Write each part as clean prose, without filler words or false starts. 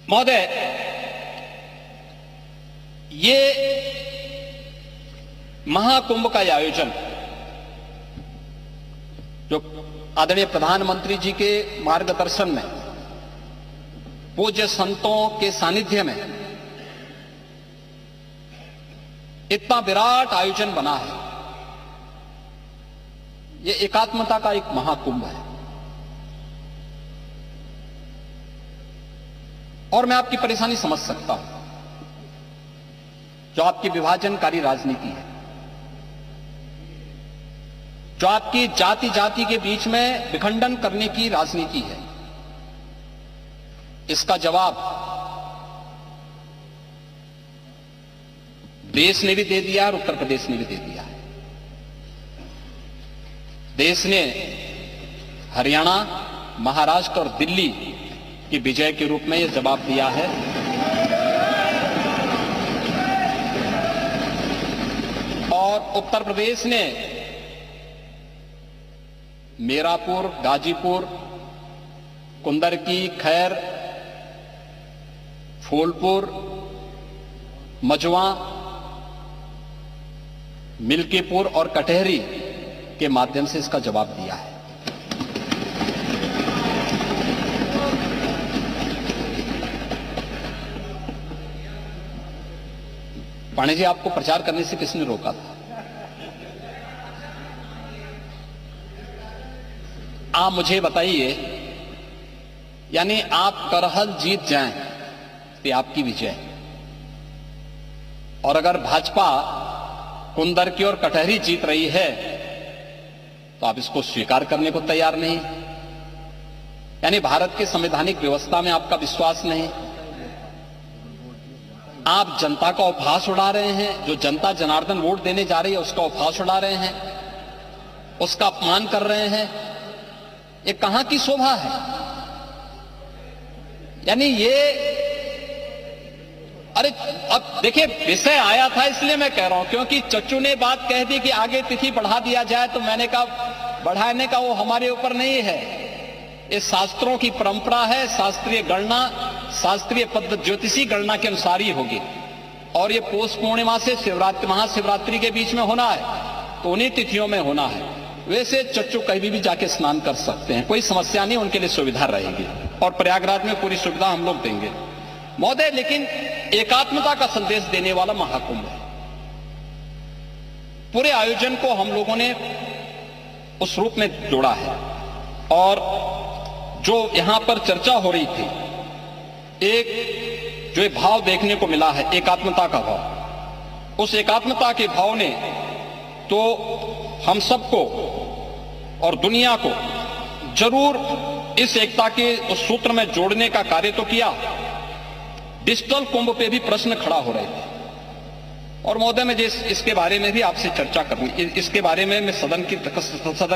महोदय, ये महाकुंभ का आयोजन जो आदरणीय प्रधानमंत्री जी के मार्गदर्शन में पूज्य संतों के सानिध्य में इतना विराट आयोजन बना है, ये एकात्मता का एक महाकुंभ है। और मैं आपकी परेशानी समझ सकता हूं, जो आपकी विभाजनकारी राजनीति है, जो आपकी जाति जाति के बीच में विखंडन करने की राजनीति है। इसका जवाब देश ने भी दे दिया और उत्तर प्रदेश ने भी दे दिया है। देश ने हरियाणा, महाराष्ट्र और दिल्ली की विजय के रूप में यह जवाब दिया है। और उत्तर प्रदेश ने मीरापुर, गाजीपुर, कुंदरकी, खैर, फूलपुर, मजवा, मिल्कीपुर और कटहरी के माध्यम से इसका जवाब दिया है। पांडे जी, आपको प्रचार करने से किसने रोका था? आप मुझे बताइए, यानी आप करहल जीत जाएं तो आपकी विजय, और अगर भाजपा कुंदरकी और कटहरी जीत रही है तो आप इसको स्वीकार करने को तैयार नहीं। यानी भारत की संवैधानिक व्यवस्था में आपका विश्वास नहीं। आप जनता का उपहास उड़ा रहे हैं। जो जनता जनार्दन वोट देने जा रही है उसका उपहास उड़ा रहे हैं, उसका अपमान कर रहे हैं। ये कहां की शोभा है? यानी ये, अरे अब देखिए, विषय आया था इसलिए मैं कह रहा हूं, क्योंकि चच्चू ने बात कह दी कि आगे तिथि बढ़ा दिया जाए, तो मैंने कहा बढ़ाने का वो हमारे ऊपर नहीं है। ये शास्त्रों की परंपरा है, शास्त्रीय गणना, शास्त्रीय पद्धति, ज्योतिषी गणना के अनुसार ही होगी। और ये पौष पूर्णिमा से शिवरात्रि, महाशिवरात्रि के बीच में होना है, तो उन्हीं तिथियों में होना है। वैसे चच्चू कहीं भी जाके स्नान कर सकते हैं, कोई समस्या नहीं, उनके लिए सुविधा रहेगी। और प्रयागराज में पूरी सुविधा हम लोग देंगे महोदय। लेकिन एकात्मता का संदेश देने वाला महाकुंभ है। पूरे आयोजन को हम लोगों ने उस रूप में जोड़ा है। और जो यहां पर चर्चा हो रही थी, एक जो एक भाव देखने को मिला है, एकात्मता का भाव, उस एकात्मता के भाव ने तो हम सबको और दुनिया को जरूर इस एकता के उस सूत्र में जोड़ने का कार्य तो किया। डिजिटल कुंभ पे भी प्रश्न खड़ा हो रहे थे, और महोदय मैं इसके बारे में भी आपसे चर्चा करनी, इसके बारे में मैं सदन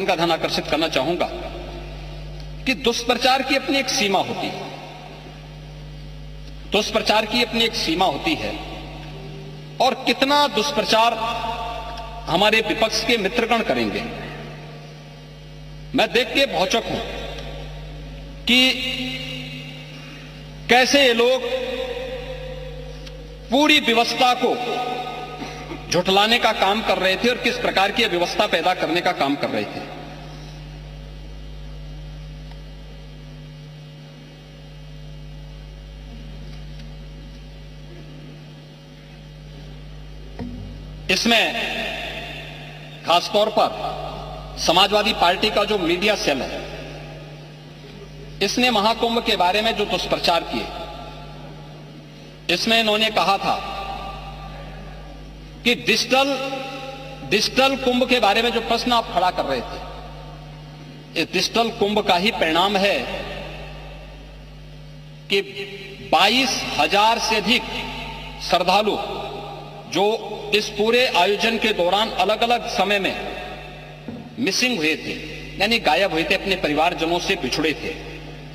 का ध्यान आकर्षित करना चाहूंगा कि दुष्प्रचार की अपनी एक सीमा होती है। दुष्प्रचार की अपनी एक सीमा होती है, और कितना दुष्प्रचार हमारे विपक्ष के मित्रगण करेंगे। मैं देख के भौचक हूं कि कैसे ये लोग पूरी व्यवस्था को झुठलाने का काम कर रहे थे और किस प्रकार की व्यवस्था पैदा करने का काम कर रहे थे। इसमें खासतौर पर समाजवादी पार्टी का जो मीडिया सेल है, इसने महाकुंभ के बारे में जो दुष्प्रचार किए, इसमें इन्होंने कहा था कि डिजिटल कुंभ के बारे में जो प्रश्न आप खड़ा कर रहे थे, इस डिजिटल कुंभ का ही परिणाम है कि 22,000 से अधिक श्रद्धालु जो इस पूरे आयोजन के दौरान अलग अलग समय में मिसिंग हुए थे, यानी गायब हुए थे, अपने परिवारजनों से बिछुड़े थे,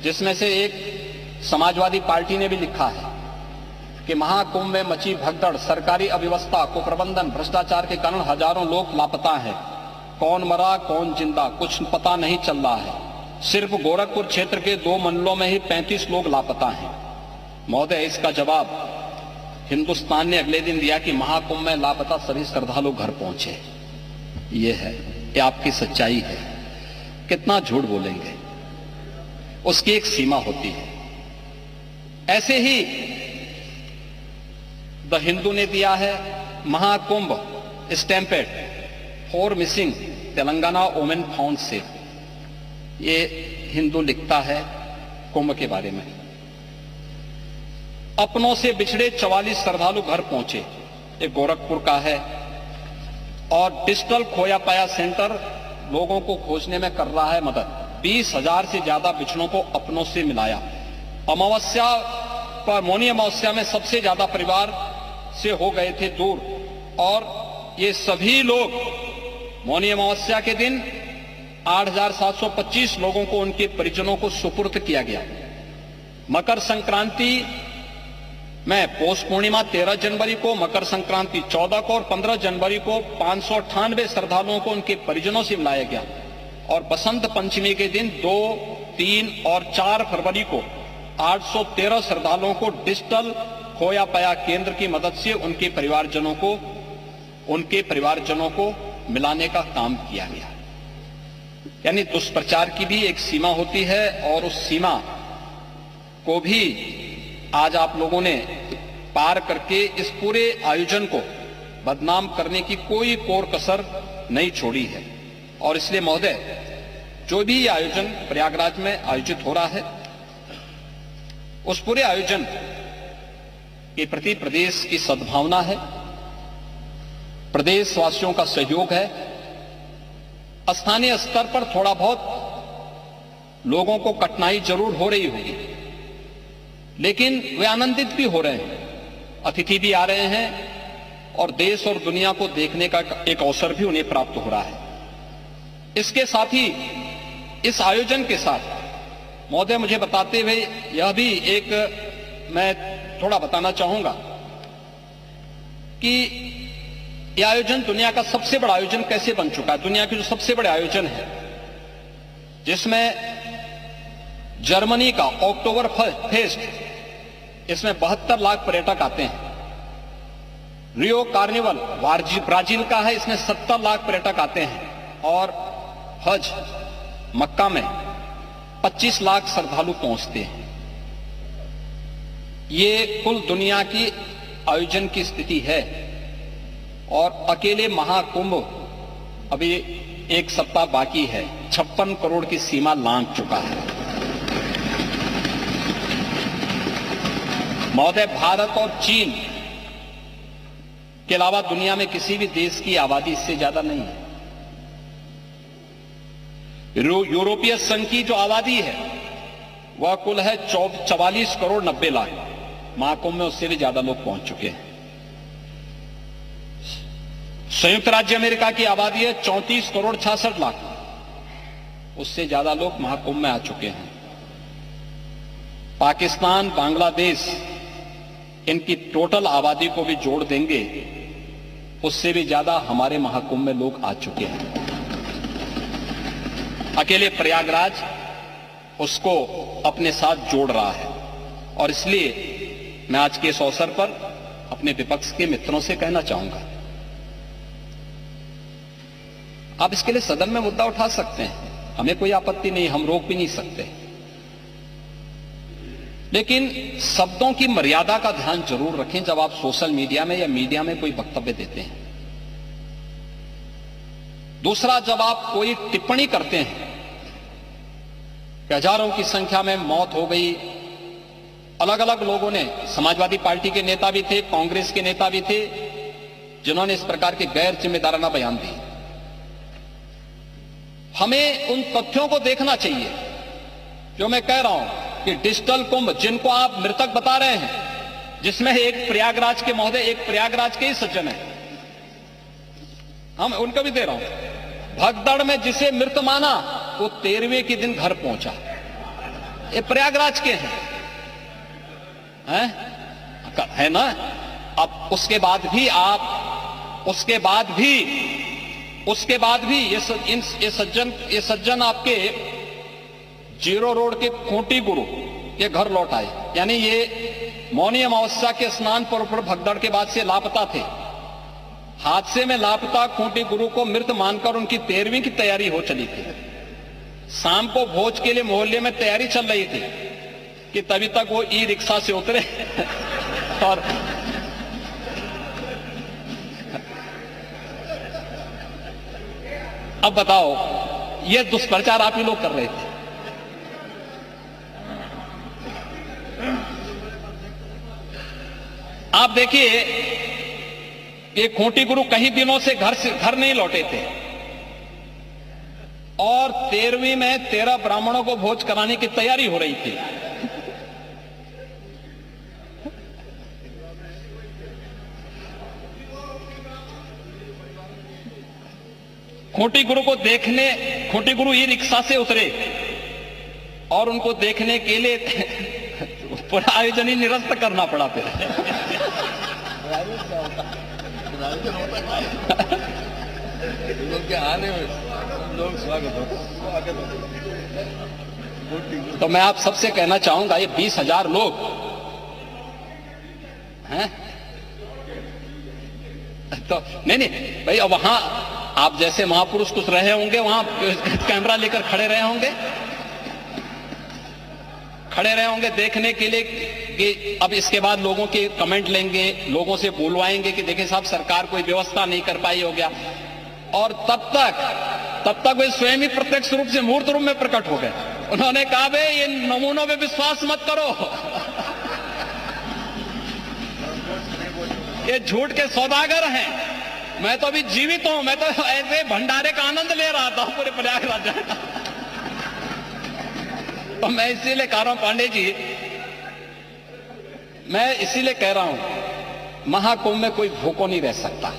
जिसमें से एक समाजवादी पार्टी ने भी लिखा है कि महाकुंभ में मची भगदड़, सरकारी अव्यवस्था, कुप्रबंधन, भ्रष्टाचार के कारण हजारों लोग लापता हैं। कौन मरा कौन जिंदा कुछ पता नहीं चल रहा है। सिर्फ गोरखपुर क्षेत्र के 2 मंडलों में ही 35 लोग लापता हैं। महोदय, इसका जवाब हिंदुस्तान ने अगले दिन दिया कि महाकुंभ में लापता सभी श्रद्धालु घर पहुंचे। ये है, ये आपकी सच्चाई है। कितना झूठ बोलेंगे, उसकी एक सीमा होती है। ऐसे ही द हिंदू ने दिया है Mahakumbh stampede 4 missing Telangana women found safe. ये हिंदू लिखता है कुंभ के बारे में। अपनों से बिछड़े 44 श्रद्धालु घर पहुंचे, ये गोरखपुर का है। और डिजिटल खोया पाया सेंटर लोगों को खोजने में कर रहा है मदद। 20,000 से ज्यादा बिछड़ों को अपनों से मिलाया। अमावस्या पर, मौनी अमावस्या में सबसे ज्यादा परिवार से हो गए थे दूर, और ये सभी लोग मौनी अमावस्या के दिन 8,725 लोगों को उनके परिजनों को सुपुर्द किया गया। मकर संक्रांति में पौष पूर्णिमा 13 जनवरी को, मकर संक्रांति 14 को और 15 जनवरी को 598 श्रद्धालुओं को उनके परिजनों से मिलाया गया। और बसंत पंचमी के दिन 2, 3 और 4 फरवरी को 813 श्रद्धालुओं को डिजिटल खोया पाया केंद्र की मदद से उनके परिवारजनों को मिलाने का काम किया गया। यानी दुष्प्रचार की भी एक सीमा होती है, और उस सीमा को भी आज आप लोगों ने पार करके इस पूरे आयोजन को बदनाम करने की कोई कोर कसर नहीं छोड़ी है। और इसलिए महोदय, जो भी आयोजन प्रयागराज में आयोजित हो रहा है, उस पूरे आयोजन के प्रति प्रदेश की सद्भावना है, प्रदेशवासियों का सहयोग है। स्थानीय स्तर पर थोड़ा बहुत लोगों को कठिनाई जरूर हो रही होगी, लेकिन वे आनंदित भी हो रहे हैं। अतिथि भी आ रहे हैं और देश और दुनिया को देखने का एक अवसर भी उन्हें प्राप्त हो रहा है। इसके साथ ही इस आयोजन के साथ महोदय, मुझे बताते हुए यह भी एक मैं थोड़ा बताना चाहूंगा कि यह आयोजन दुनिया का सबसे बड़ा आयोजन कैसे बन चुका है। दुनिया के जो सबसे बड़े आयोजन है, जिसमें जर्मनी का अक्टूबर फेस्ट, इसमें 72 लाख पर्यटक आते हैं। रियो कार्निवल ब्राजील का है, इसमें 70 लाख पर्यटक आते हैं। और हज मक्का में 25 लाख श्रद्धालु पहुंचते हैं। ये कुल दुनिया की आयोजन की स्थिति है। और अकेले महाकुंभ अभी 1 सप्ताह बाकी है, 56 करोड़ की सीमा लांघ चुका है। महोदय, भारत और चीन के अलावा दुनिया में किसी भी देश की आबादी इससे ज्यादा नहीं है। यूरोपीय संघ की जो आबादी है वह कुल है 44 करोड़ 90 लाख। महाकुंभ में उससे भी ज्यादा लोग पहुंच चुके हैं। संयुक्त राज्य अमेरिका की आबादी है 34 करोड़ 66 लाख। उससे ज्यादा लोग महाकुंभ में आ चुके हैं। पाकिस्तान, बांग्लादेश, इनकी टोटल आबादी को भी जोड़ देंगे, उससे भी ज्यादा हमारे महाकुंभ में लोग आ चुके हैं। अकेले प्रयागराज उसको अपने साथ जोड़ रहा है। और इसलिए मैं आज के इस अवसर पर अपने विपक्ष के मित्रों से कहना चाहूंगा, आप इसके लिए सदन में मुद्दा उठा सकते हैं, हमें कोई आपत्ति नहीं, हम रोक भी नहीं सकते, लेकिन शब्दों की मर्यादा का ध्यान जरूर रखें जब आप सोशल मीडिया में या मीडिया में कोई वक्तव्य देते हैं। दूसरा, जब आप कोई टिप्पणी करते हैं कि हजारों की संख्या में मौत हो गई, अलग अलग लोगों ने, समाजवादी पार्टी के नेता भी थे, कांग्रेस के नेता भी थे, जिन्होंने इस प्रकार के गैर जिम्मेदाराना बयान दिए। हमें उन तथ्यों को देखना चाहिए जो मैं कह रहा हूं कि डिजिटल कुंभ, जिनको आप मृतक बता रहे हैं, जिसमें एक प्रयागराज के महोदय, एक प्रयागराज के ही सज्जन है, हम उनको भी दे रहा हूं। भगदड़ में जिसे मृत माना वो 13वें के दिन घर पहुंचा, ये प्रयागराज के हैं, है ना। अब उसके बाद भी ये सज्जन आपके जीरो रोड के खूंटी गुरु ये घर लौट आए। यानी ये मौनी अमावस्या के स्नान पर्व पर भगदड़ के बाद से लापता थे। हादसे में लापता खूंटी गुरु को मृत मानकर उनकी 13वीं की तैयारी हो चली थी। शाम को भोज के लिए मोहल्ले में तैयारी चल रही थी कि तभी तक वो ई रिक्शा से उतरे और अब बताओ, ये दुष्प्रचार आप ही लोग कर रहे थे। आप देखिए, ये खूंटी गुरु कई दिनों से घर नहीं लौटे थे और 13वीं में 13 ब्राह्मणों को भोज कराने की तैयारी हो रही थी। खूंटी गुरु को देखने, खूंटी गुरु ई रिक्शा से उतरे और उनको देखने के लिए पूरा आयोजन ही निरस्त करना पड़ा फिर। लोग स्वागत हो। तो मैं आप सबसे कहना चाहूंगा, ये 20,000 लोग हैं तो नहीं भाई, अब वहां आप जैसे महापुरुष कुछ रहे होंगे, वहां कैमरा लेकर खड़े रहे होंगे देखने के लिए कि अब इसके बाद लोगों के कमेंट लेंगे, लोगों से बुलवाएंगे कि देखिए साहब सरकार कोई व्यवस्था नहीं कर पाई, हो गया। और तब तक वे स्वयं ही प्रत्यक्ष रूप से मूर्त रूप में प्रकट हो गए। उन्होंने कहा बे ये नमूनों पे विश्वास मत करो, ये झूठ के सौदागर हैं। मैं तो अभी जीवित हूं, मैं तो ऐसे भंडारे का आनंद ले रहा था पूरे प्रयागराज। तो मैं इसीलिए कह रहा हूं पांडे जी, मैं इसीलिए कह रहा हूं महाकुंभ में कोई भूखा नहीं रह सकता।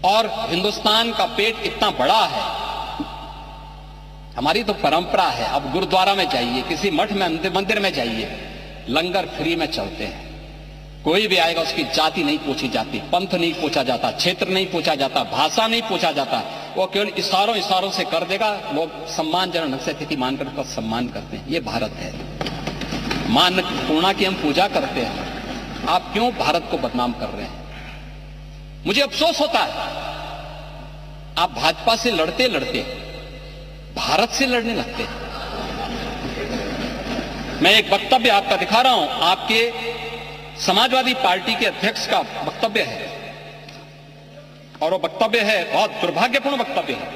और हिंदुस्तान का पेट इतना बड़ा है, हमारी तो परंपरा है। अब गुरुद्वारा में जाइए, किसी मठ में मंदिर में जाइए, लंगर फ्री में चलते हैं। कोई भी आएगा उसकी जाति नहीं पूछी जाती, पंथ नहीं पूछा जाता, क्षेत्र नहीं पूछा जाता, भाषा नहीं पूछा जाता। वो केवल इशारों से कर देगा। लोग सम्मानजनक ढंग से अतिथि मानकर उसका सम्मान करते हैं। ये भारत है। मान पूर्णा की हम पूजा करते हैं। आप क्यों भारत को बदनाम कर रहे हैं? मुझे अफसोस होता है, आप भाजपा से लड़ते लड़ते भारत से लड़ने लगते हैं। मैं एक वक्तव्य आपका दिखा रहा हूं, आपके समाजवादी पार्टी के अध्यक्ष का वक्तव्य है, और वो वक्तव्य है बहुत दुर्भाग्यपूर्ण वक्तव्य है।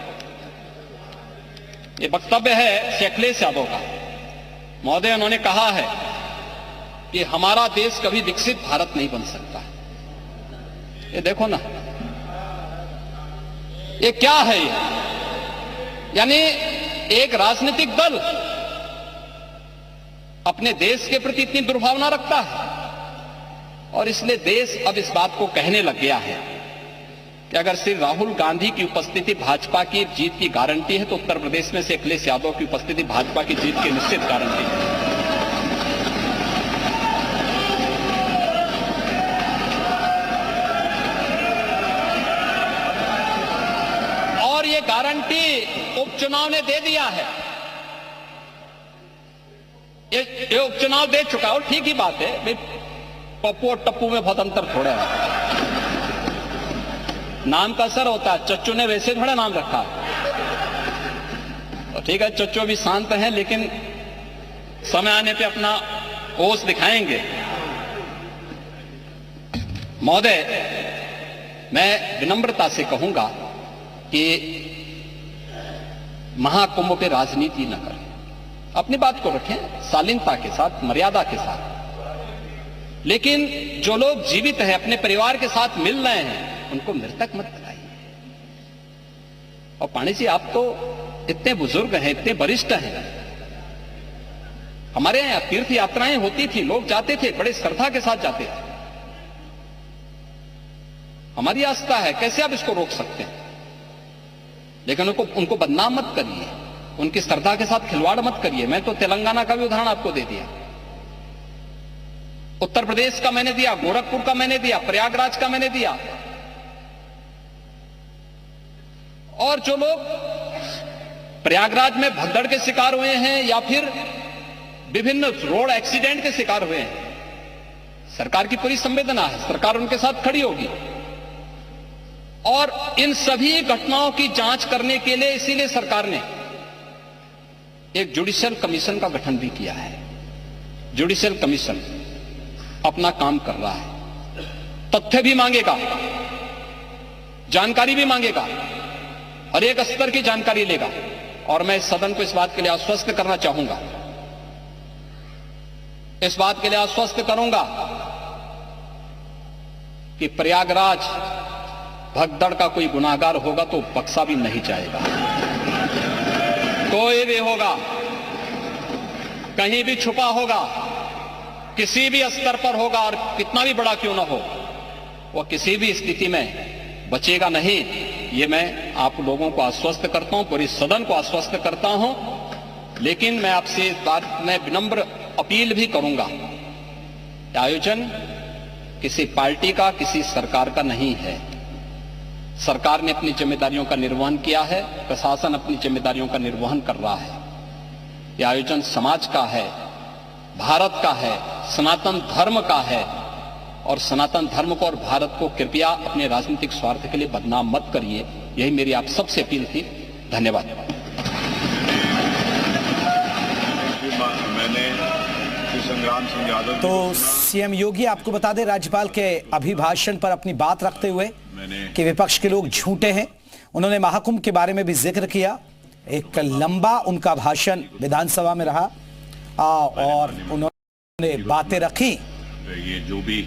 ये वक्तव्य है श्री अखिलेश यादव का। महोदय, उन्होंने कहा है कि हमारा देश कभी विकसित भारत नहीं बन सकता। ये देखो ना, ये क्या है? यानी एक राजनीतिक दल अपने देश के प्रति इतनी दुर्भावना रखता है, और इसलिए देश अब इस बात को कहने लग गया है कि अगर श्री राहुल गांधी की उपस्थिति भाजपा की जीत की गारंटी है, तो उत्तर प्रदेश में से अखिलेश यादव की उपस्थिति भाजपा की जीत की निश्चित गारंटी है। और ये गारंटी उपचुनाव ने दे दिया है। ये उपचुनाव दे चुका, और ठीक ही बात है। पप्पू और टप्पू में बहुत अंतर थोड़ा है। नाम का असर होता है। चच्चू ने वैसे थोड़ा नाम रखा, तो ठीक है, चच्चू भी शांत हैं, लेकिन समय आने पे अपना होश दिखाएंगे। महोदय, मैं विनम्रता से कहूंगा कि महाकुंभ पे राजनीति न करें, अपनी बात को रखें शालीनता के साथ, मर्यादा के साथ। लेकिन जो लोग जीवित हैं, अपने परिवार के साथ मिल रहे हैं, उनको मृतक मत बताइए। और पांडे जी, आप तो इतने बुजुर्ग हैं, इतने वरिष्ठ हैं। हमारे यहां तीर्थ यात्राएं होती थी, लोग जाते थे, बड़े श्रद्धा के साथ जाते थे। हमारी आस्था है, कैसे आप इसको रोक सकते हैं? लेकिन उनको बदनाम मत करिए, उनकी श्रद्धा के साथ खिलवाड़ मत करिए। मैं तो तेलंगाना का भी उदाहरण आपको दे दिया, उत्तर प्रदेश का मैंने दिया, गोरखपुर का मैंने दिया, प्रयागराज का मैंने दिया। और जो लोग प्रयागराज में भगदड़ के शिकार हुए हैं, या फिर विभिन्न रोड एक्सीडेंट के शिकार हुए हैं। सरकार की पूरी संवेदना है, सरकार उनके साथ खड़ी होगी और इन सभी घटनाओं की जांच करने के लिए इसीलिए सरकार ने एक जुडिशियल कमीशन का गठन भी किया है। जुडिशियल कमीशन अपना काम कर रहा है, तथ्य भी मांगेगा, जानकारी भी मांगेगा, हर एक स्तर की जानकारी लेगा। और मैं इस सदन को इस बात के लिए आश्वस्त करना चाहूंगा, इस बात के लिए आश्वस्त करूंगा कि प्रयागराज भगदड़ का कोई गुनाहगार होगा तो बख्शा भी नहीं जाएगा। कोई भी होगा, कहीं भी छुपा होगा, किसी भी स्तर पर होगा और कितना भी बड़ा क्यों ना हो, वो किसी भी स्थिति में बचेगा नहीं। ये मैं आप लोगों को आश्वस्त करता हूं, पूरी सदन को आश्वस्त करता हूं। लेकिन मैं आपसे इस बात में विनम्र अपील भी करूंगा, आयोजन किसी पार्टी का, किसी सरकार का नहीं है। सरकार ने अपनी जिम्मेदारियों का निर्वहन किया है, प्रशासन अपनी जिम्मेदारियों का निर्वहन कर रहा है। यह आयोजन समाज का है, भारत का है, सनातन धर्म का है और सनातन धर्म को और भारत को कृपया अपने राजनीतिक स्वार्थ के लिए बदनाम मत करिए। यही मेरी आप सबसे अपील थी। धन्यवाद। तो सीएम योगी आपको बता दें, राज्यपाल के अभिभाषण पर अपनी बात रखते हुए कि विपक्ष के लोग झूठे हैं, उन्होंने महाकुंभ के बारे में भी जिक्र किया। एक लंबा उनका भाषण विधानसभा में रहा और उन्होंने बातें रखी। ये जो भी